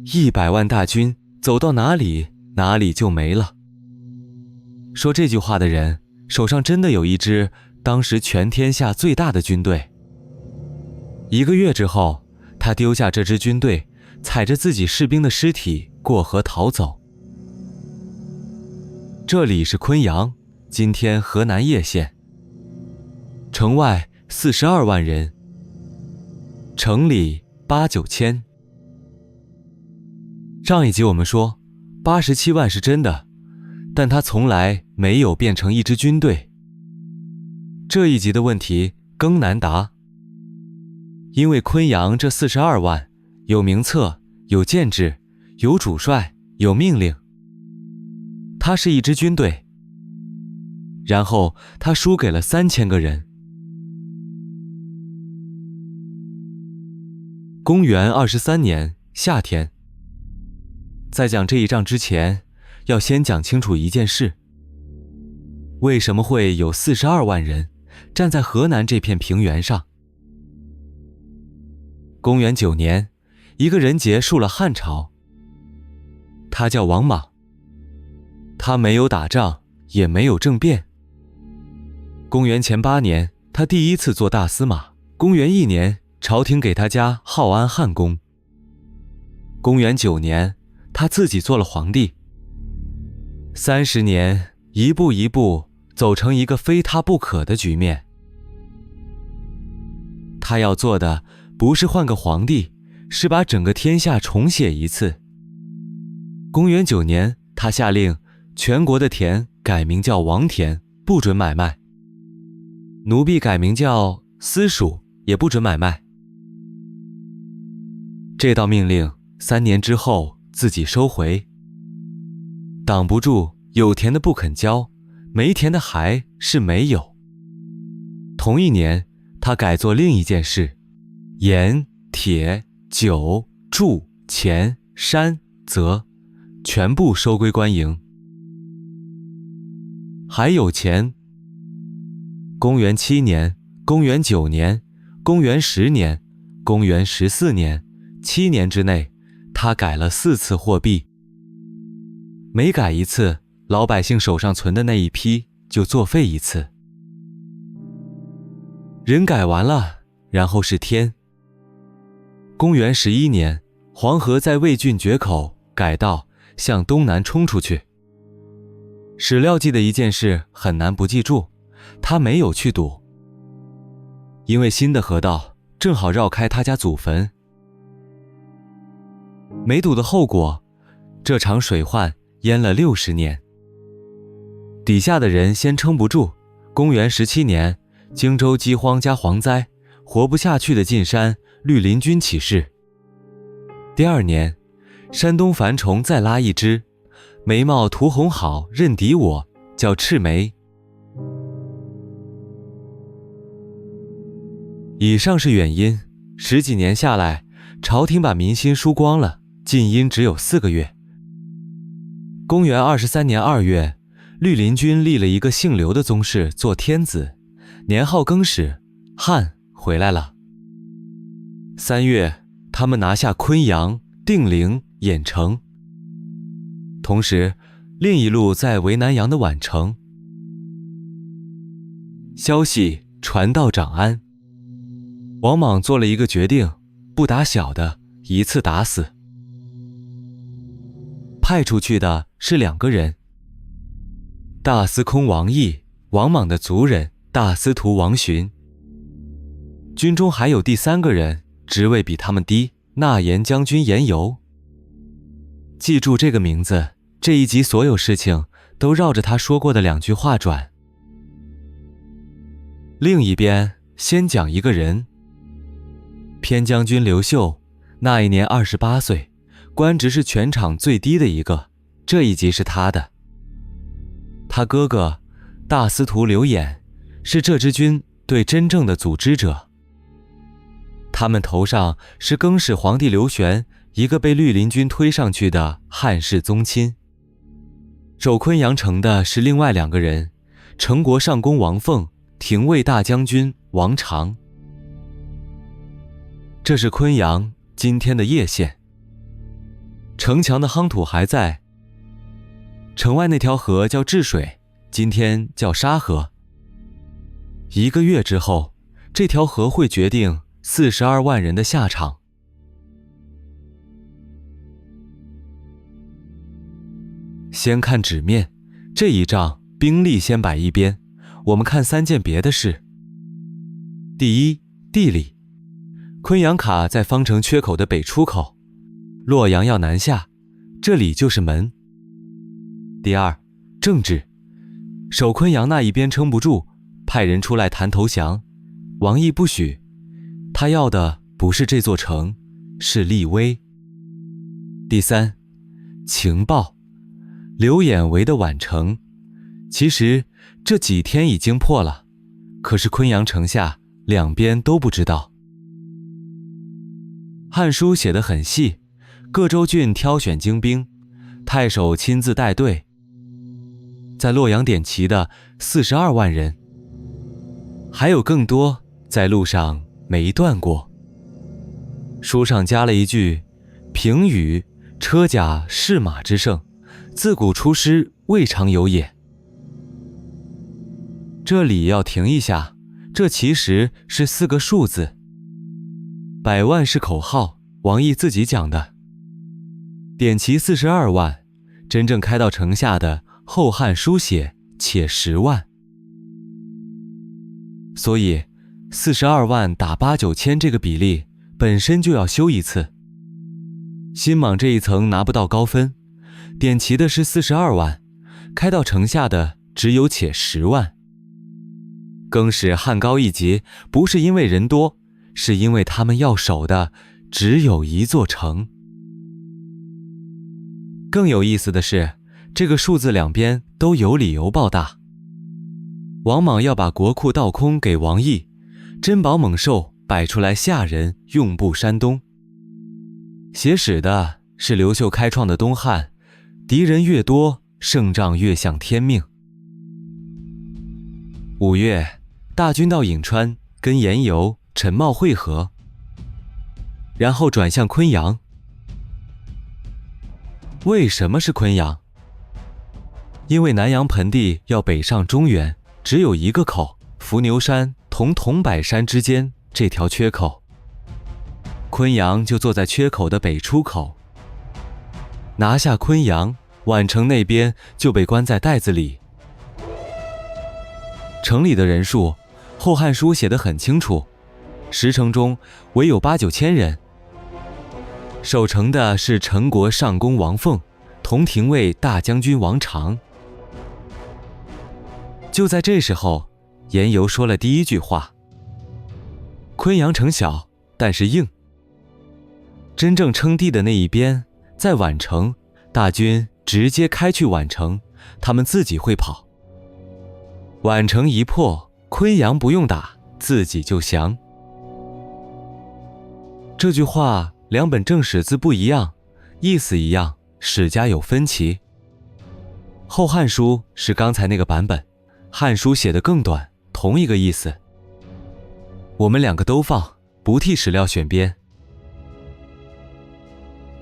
100万大军走到哪里，哪里就没了。说这句话的人手上真的有一支当时全天下最大的军队。1个月之后，他丢下这支军队，踩着自己士兵的尸体过河逃走。这里是昆阳，今天河南叶县。城外42万人，城里8、9千。上一集我们说87万是真的，但他从来没有变成一支军队。这一集的问题更难答，因为昆阳这42万有名册，有建制，有主帅，有命令。他是一支军队，然后他输给了3000个人。公元23年夏天，在讲这一仗之前，要先讲清楚一件事：为什么会有42万人站在河南这片平原上？公元9年，一个人结束了汉朝，他叫王莽。他没有打仗，也没有政变。公元前8年，他第一次做大司马。公元1年，朝廷给他加号安汉公。公元9年，他自己做了皇帝。30年，一步一步走成一个非他不可的局面。他要做的不是换个皇帝，是把整个天下重写一次。公元9年，他下令全国的田改名叫王田，不准买卖；奴婢改名叫私属，也不准买卖。这道命令3年之后自己收回，挡不住有田的不肯交，没田的还是没有。同一年，他改做另一件事：盐、铁、酒、铸、钱、山、泽全部收归官营。还有钱。公元7年、公元9年、公元10年、公元14年，7年之内，他改了4次货币。每改一次，老百姓手上存的那一批就作废一次。人改完了，然后是天。公元11年，黄河在魏郡决口改道，向东南冲出去。史料记的一件事很难不记住，他没有去堵，因为新的河道正好绕开他家祖坟。没堵的后果，这场水患淹了60年。底下的人先撑不住，公元17年，荆州饥荒加蝗灾，活不下去的进山绿林军起事。第2年，山东樊崇再拉一支，眉毛涂红好，任敌我，叫赤眉。以上是远因，10几年下来，朝廷把民心输光了，近因只有4个月。公元23年2月，绿林军立了一个姓刘的宗室做天子，年号更始，汉回来了。3月，他们拿下昆阳、定陵、郾城。同时，另一路在为南阳的宛城。消息传到长安，王莽做了一个决定，不打小的，一次打死。派出去的是2个人：大司空王毅，王莽的族人；大司徒王询。军中还有第3个人，职位比他们低，纳言将军严尤。记住这个名字，这一集所有事情都绕着他说过的2句话转。另一边，先讲一个人。偏将军刘秀，那一年28岁，官职是全场最低的一个，这一集是他的。他哥哥大司徒刘演是这支军队真正的组织者。他们头上是更始皇帝刘玄，一个被绿林军推上去的汉室宗亲。守昆阳城的是另外2个人，成国上公王凤，廷尉大将军王常。这是昆阳今天的叶县。城墙的夯土还在。城外那条河叫治水，今天叫沙河。1个月之后，这条河会决定42万人的下场。先看纸面，这一仗兵力先摆一边，我们看3件别的事。第一，地理。昆阳卡在方城缺口的北出口，洛阳要南下，这里就是门。第二，政治。守昆阳那一边撑不住，派人出来谈投降，王毅不许，他要的不是这座城，是立威。第三，情报。刘演围的宛城，其实这几天已经破了，可是昆阳城下两边都不知道。汉书写得很细，各州郡挑选精兵，太守亲自带队，在洛阳点旗的42万人，还有更多在路上没断过。书上加了一句：平语车甲士马之盛，自古出师未尝有也。这里要停一下，这其实是4个数字。100万是口号，王毅自己讲的。点旗42万，真正开到城下的《后汉书》写且10万。所以42万打8、9千这个比例本身就要修一次。新莽这一层拿不到高分，点旗的是42万，开到城下的只有且10万。更使汉高一级，不是因为人多，是因为他们要守的只有一座城。更有意思的是，这个数字两边都有理由抱大。王莽要把国库倒空给王毅，珍宝猛兽摆出来吓人，用布山东。写史的是刘秀开创的东汉，敌人越多，胜仗越像天命。5月，大军到颍川，跟严尤、陈茂会合，然后转向昆阳。为什么是昆阳？因为南阳盆地要北上中原，只有一个口，伏牛山同桐柏山之间这条缺口。昆阳就坐在缺口的北出口。拿下昆阳，宛城那边就被关在袋子里。城里的人数，《后汉书》写得很清楚，10城中唯有8、9千人。守城的是陈国上公王凤，同廷尉大将军王常。就在这时候，严尤说了第一句话：昆阳城小，但是硬。真正称帝的那一边在宛城，大军直接开去宛城，他们自己会跑。宛城一破，昆阳不用打，自己就降。这句话两本正史字不一样，意思一样，史家有分歧。后汉书是刚才那个版本，汉书写得更短，同一个意思。我们两个都放，不替史料选边。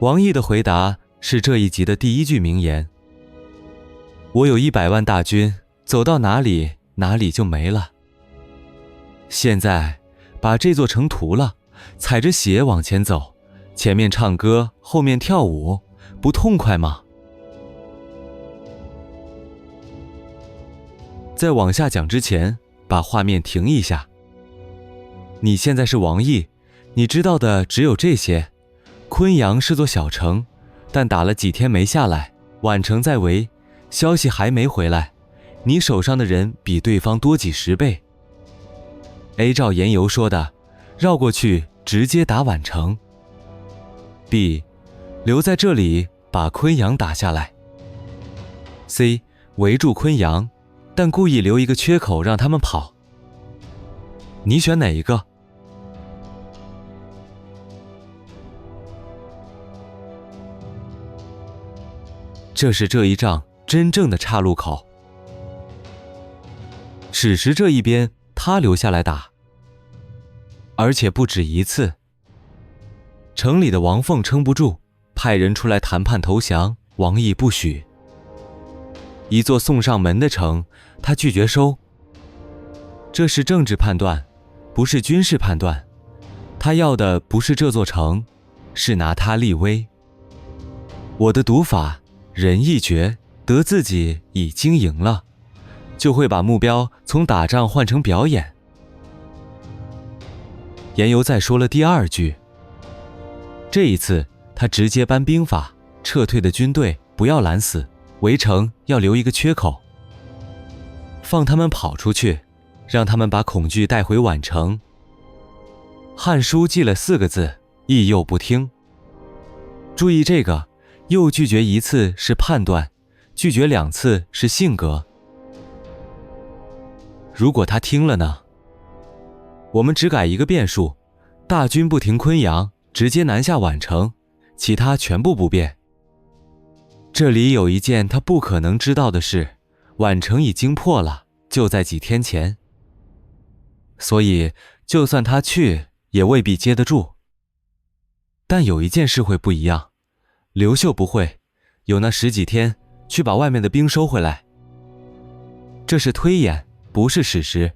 王毅的回答是这一集的第一句名言：我有100万大军，走到哪里哪里就没了。现在把这座城屠了，踩着血往前走，前面唱歌，后面跳舞，不痛快吗？在往下讲之前，把画面停一下。你现在是王毅，你知道的只有这些。昆阳是座小城，但打了几天没下来，宛城在围，消息还没回来，你手上的人比对方多几10倍。A 照严尤说的，绕过去直接打宛城。B 留在这里把昆阳打下来。C 围住昆阳，但故意留一个缺口让他们跑。你选哪一个？这是这一仗真正的岔路口。史实这一边他留下来打，而且不止一次。城里的王凤撑不住，派人出来谈判投降，王毅不许。一座送上门的城，他拒绝收。这是政治判断，不是军事判断。他要的不是这座城，是拿它立威。我的赌法，人一决，得自己已经赢了，就会把目标从打仗换成表演。言由再说了第二句。这一次他直接颁兵法，撤退的军队不要拦死，围城要留一个缺口，放他们跑出去，让他们把恐惧带回宛城。汉书记了4个字，意又不听。注意这个，又拒绝1次是判断，拒绝2次是性格。如果他听了呢？我们只改一个变数，大军不停昆阳，直接南下宛城，其他全部不变。这里有一件他不可能知道的事，宛城已经破了，就在几天前。所以就算他去，也未必接得住。但有一件事会不一样，刘秀不会，有那10几天去把外面的兵收回来。这是推演，不是史实。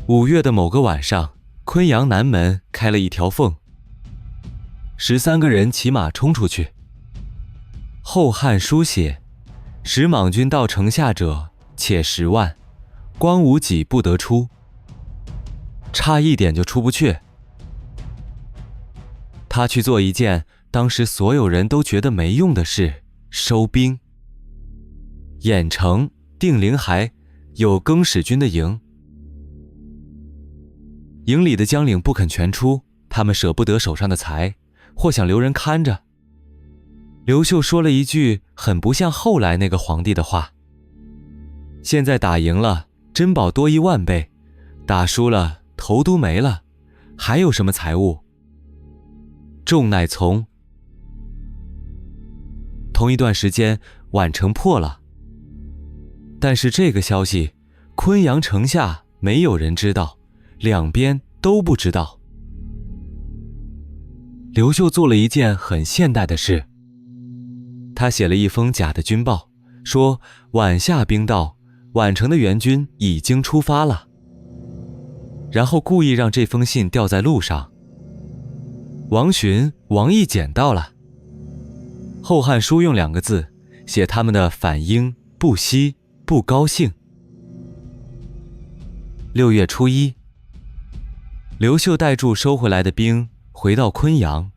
5月的某个晚上，昆阳南门开了一条缝，13个人骑马冲出去。《后汉书》写：使莽军到城下者，且10万，光无己不得出。差一点就出不去。他去做一件当时所有人都觉得没用的事，收兵。郾城、定陵还有更始军的营，营里的将领不肯全出，他们舍不得手上的财，或想留人看着。刘秀说了一句很不像后来那个皇帝的话：现在打赢了，珍宝多1万倍；打输了，头都没了，还有什么财物？众乃从。同一段时间，宛城破了，但是这个消息，昆阳城下没有人知道，两边都不知道。刘秀做了一件很现代的事，他写了一封假的军报，说宛下兵到，宛城的援军已经出发了，然后故意让这封信掉在路上。王询、王毅捡到了。《后汉书》用2个字写他们的反应：不惜、不高兴。6月初1，刘秀带住收回来的兵回到昆阳，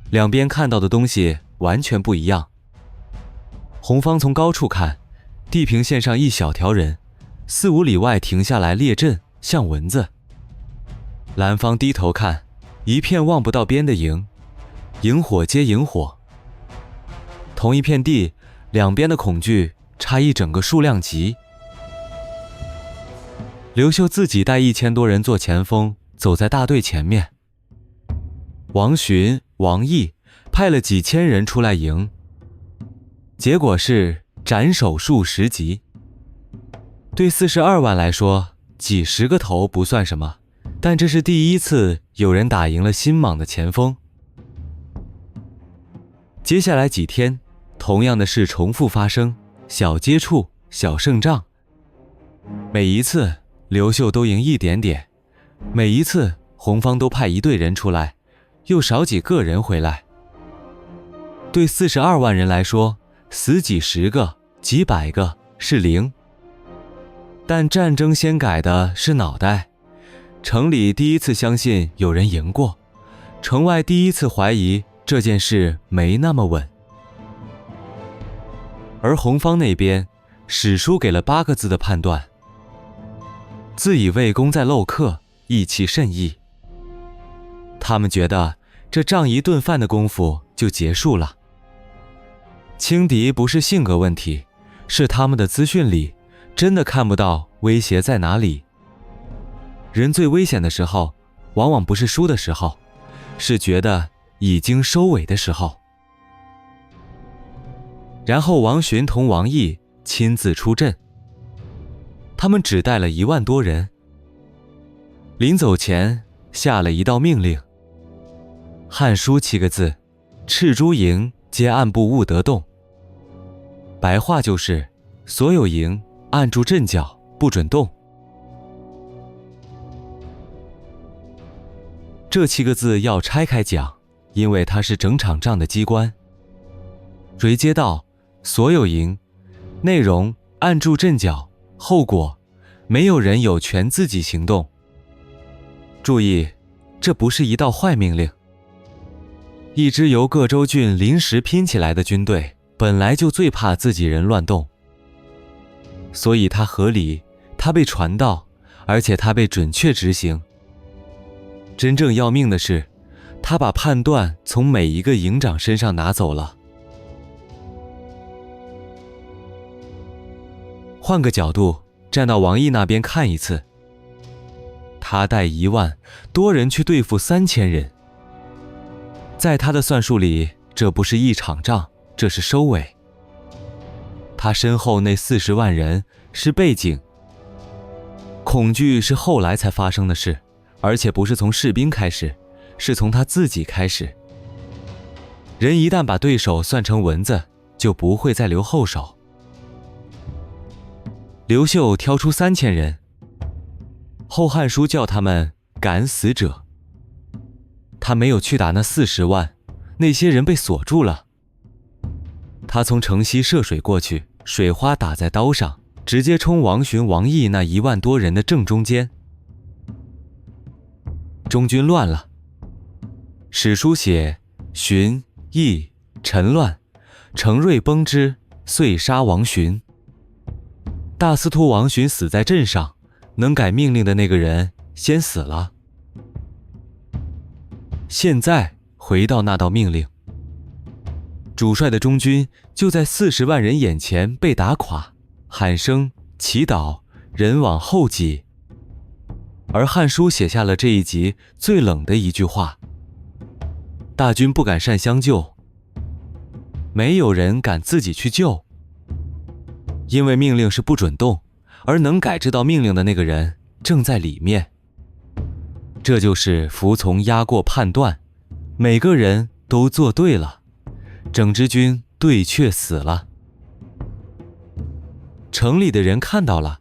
两边看到的东西完全不一样。红方从高处看，地平线上一小条人，4、5里外停下来列阵，像蚊子。蓝方低头看，一片望不到边的营，营火接营火。同一片地，两边的恐惧差一整个数量级。刘秀自己带1000多人做前锋，走在大队前面。王询、王毅派了几千人出来迎，结果是斩首数10级。对42万来说，几10个头不算什么，但这是第一次有人打赢了新莽的前锋。接下来几天，同样的事重复发生，小接触，小胜仗。每一次刘秀都赢一点点，每一次红方都派1队人出来，又少几个人回来。对42万人来说，死几10个、几百个是0。但战争先改的是脑袋，城里第一次相信有人赢过，城外第一次怀疑这件事没那么稳。而红方那边，史书给了8个字的判断：自以为功在漏客，意气甚异。他们觉得这仗一顿饭的功夫就结束了。轻敌不是性格问题，是他们的资讯里真的看不到威胁在哪里。人最危险的时候，往往不是输的时候，是觉得已经收尾的时候。然后王询同王毅亲自出阵，他们只带了1万多人。临走前下了一道命令：汉书7个字，赤猪营皆按部勿得动。白话就是，所有营按住阵脚，不准动。这7个字要拆开讲，因为它是整场仗的机关。追接到所有营，内容按住阵脚，后果没有人有权自己行动。注意，这不是一道坏命令。一支由各州郡临时拼起来的军队，本来就最怕自己人乱动，所以它合理，它被传到，而且它被准确执行。真正要命的是，他把判断从每一个营长身上拿走了。换个角度，站到王毅那边看一次，他带1万多人去对付3000人，在他的算术里，这不是一场仗，这是收尾。他身后那40万人是背景，恐惧是后来才发生的事，而且不是从士兵开始，是从他自己开始。人一旦把对手算成蚊子，就不会再留后手。刘秀挑出3000人，《后汉书》叫他们敢死者。他没有去打那40万，那些人被锁住了。他从城西涉水过去，水花打在刀上，直接冲王寻、王毅那1万多人的正中间。中军乱了。史书写荀、弋、陈乱，程瑞崩之，遂杀王寻。大司徒王寻死在阵上，能改命令的那个人先死了。现在回到那道命令，主帅的中军就在40万人眼前被打垮，喊声祈祷，人往后挤。而《汉书》写下了这一集最冷的一句话：大军不敢擅相救，没有人敢自己去救，因为命令是不准动，而能改这道命令的那个人正在里面。这就是服从压过判断，每个人都做对了，整支军对却死了。城里的人看到了，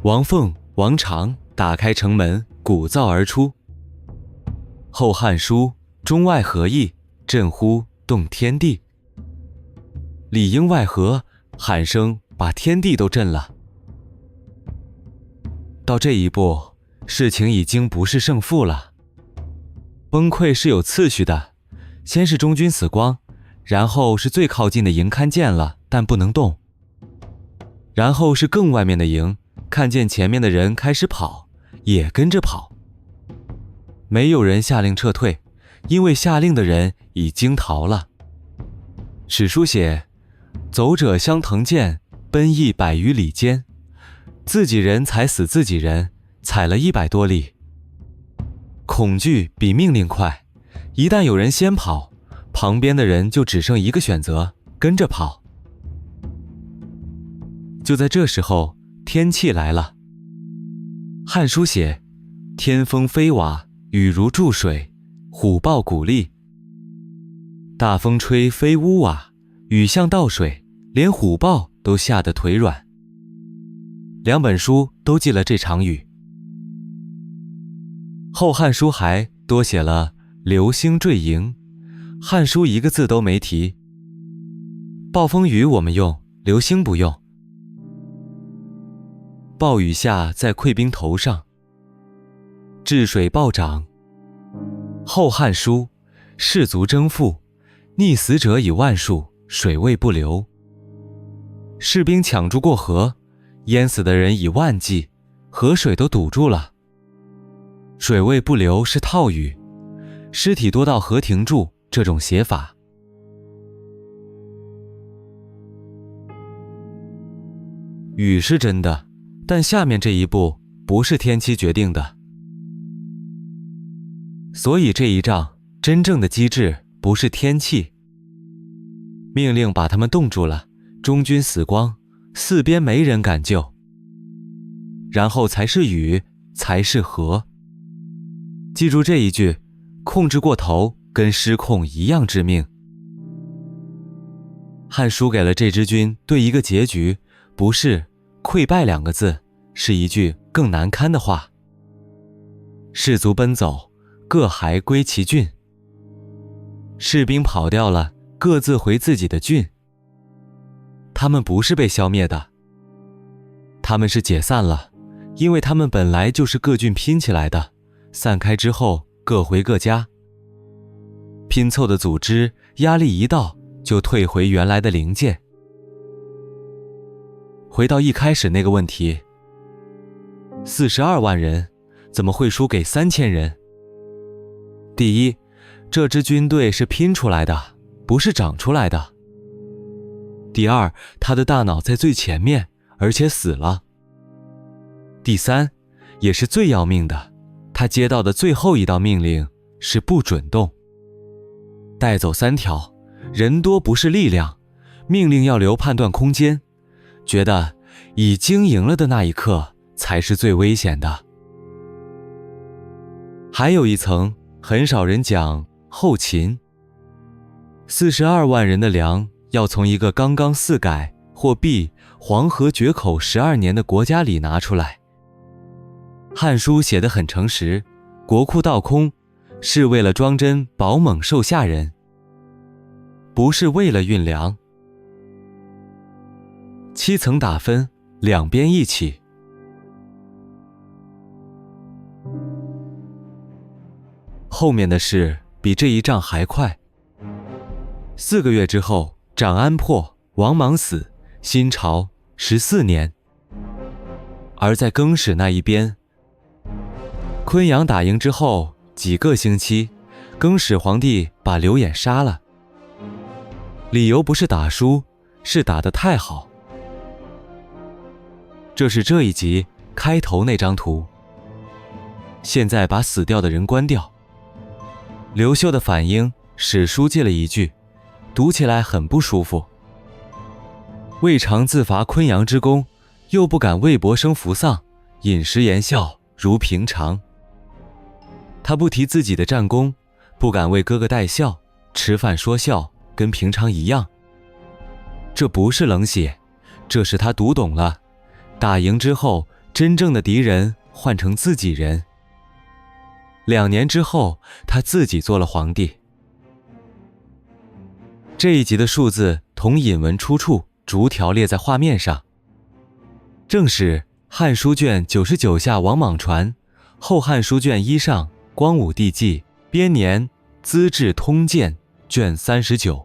王凤、王常打开城门，鼓噪而出。《后汉书》中外合议，震乎动天地。里应外合，喊声把天地都震了。到这一步，事情已经不是胜负了。崩溃是有次序的，先是中军死光，然后是最靠近的营看见了，但不能动，然后是更外面的营，看见前面的人开始跑，也跟着跑。没有人下令撤退，因为下令的人已经逃了。史书写，走者相腾剑，奔役100余里间，自己人踩死自己人，踩了100多里。恐惧比命令快，一旦有人先跑，旁边的人就只剩一个选择，跟着跑。就在这时候，天气来了。《汉书》写，天风飞瓦，雨如注水，虎豹鼓励。大风吹飞屋瓦，雨像倒水，连虎豹都吓得腿软。2本书都记了这场雨。《后汉书》还多写了流星坠营，《汉书》一个字都没提。暴风雨我们用，流星不用。暴雨下在溃兵头上，治水暴涨。《后汉书》士卒征赋，溺死者以万数，水位不流。士兵抢住过河，淹死的人以万计，河水都堵住了。水位不流是套语，尸体多到河停住这种写法。雨是真的，但下面这一步不是天气决定的。所以这一仗真正的机制不是天气。命令把他们冻住了，中军死光，四边没人敢救。然后才是雨，才是和。记住这一句，控制过头跟失控一样致命。汉书给了这支军队一个结局，不是溃败2个字，是一句更难堪的话。士卒奔走，各还归其郡。士兵跑掉了，各自回自己的郡。他们不是被消灭的，他们是解散了，因为他们本来就是各郡拼起来的，散开之后各回各家。拼凑的组织压力一到，就退回原来的零件。回到一开始那个问题，42万人怎么会输给3000人？第一，这支军队是拼出来的，不是长出来的。第二，他的大脑在最前面，而且死了。第三，也是最要命的，他接到的最后一道命令是不准动。带走3条，人多不是力量，命令要留判断空间，觉得已经赢了的那一刻才是最危险的。还有一层很少人讲，后勤。42万人的粮要从一个刚刚四改或避黄河决口12年的国家里拿出来。汉书写得很诚实，国库倒空，是为了装真保猛兽下人，不是为了运粮。7层打分，两边一起。后面的事比这一仗还快。4个月之后，长安破，王莽死，新朝14年。而在更始那一边，昆阳打赢之后几个星期，更始皇帝把刘演杀了，理由不是打输，是打得太好。这是这一集开头那张图。现在把死掉的人关掉。刘秀的反应，史书记了一句，读起来很不舒服。未尝自伐昆阳之功，又不敢为博生扶丧，饮食言笑如平常。他不提自己的战功，不敢为哥哥带笑，吃饭说笑跟平常一样。这不是冷血，这是他读懂了，打赢之后真正的敌人换成自己人。2年之后，他自己做了皇帝。这一集的数字同引文出处逐条列在画面上，正是《汉书》卷99下王莽传，《后汉书》卷1上光武帝纪编年资治通鉴卷39。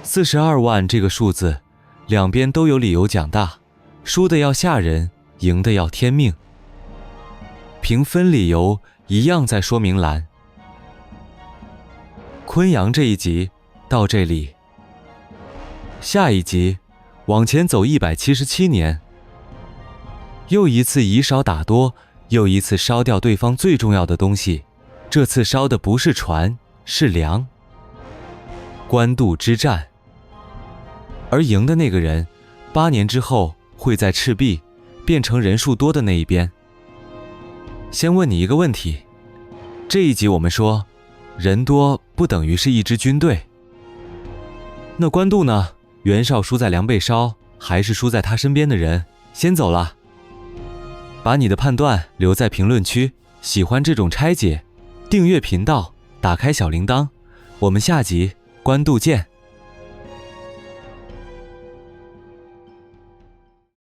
42万这个数字，两边都有理由讲大，输的要吓人，赢的要天命。评分理由一样在说明栏。昆阳这一集到这里，下一集往前走177年，又一次以少打多，又一次烧掉对方最重要的东西，这次烧的不是船，是粮。官渡之战，而赢的那个人8年之后会在赤壁变成人数多的那一边。先问你一个问题，这一集我们说人多不等于是一支军队，那官渡呢？袁绍输在粮被烧，还是输在他身边的人？先走了。把你的判断留在评论区，喜欢这种拆解，订阅频道，打开小铃铛，我们下集官渡见。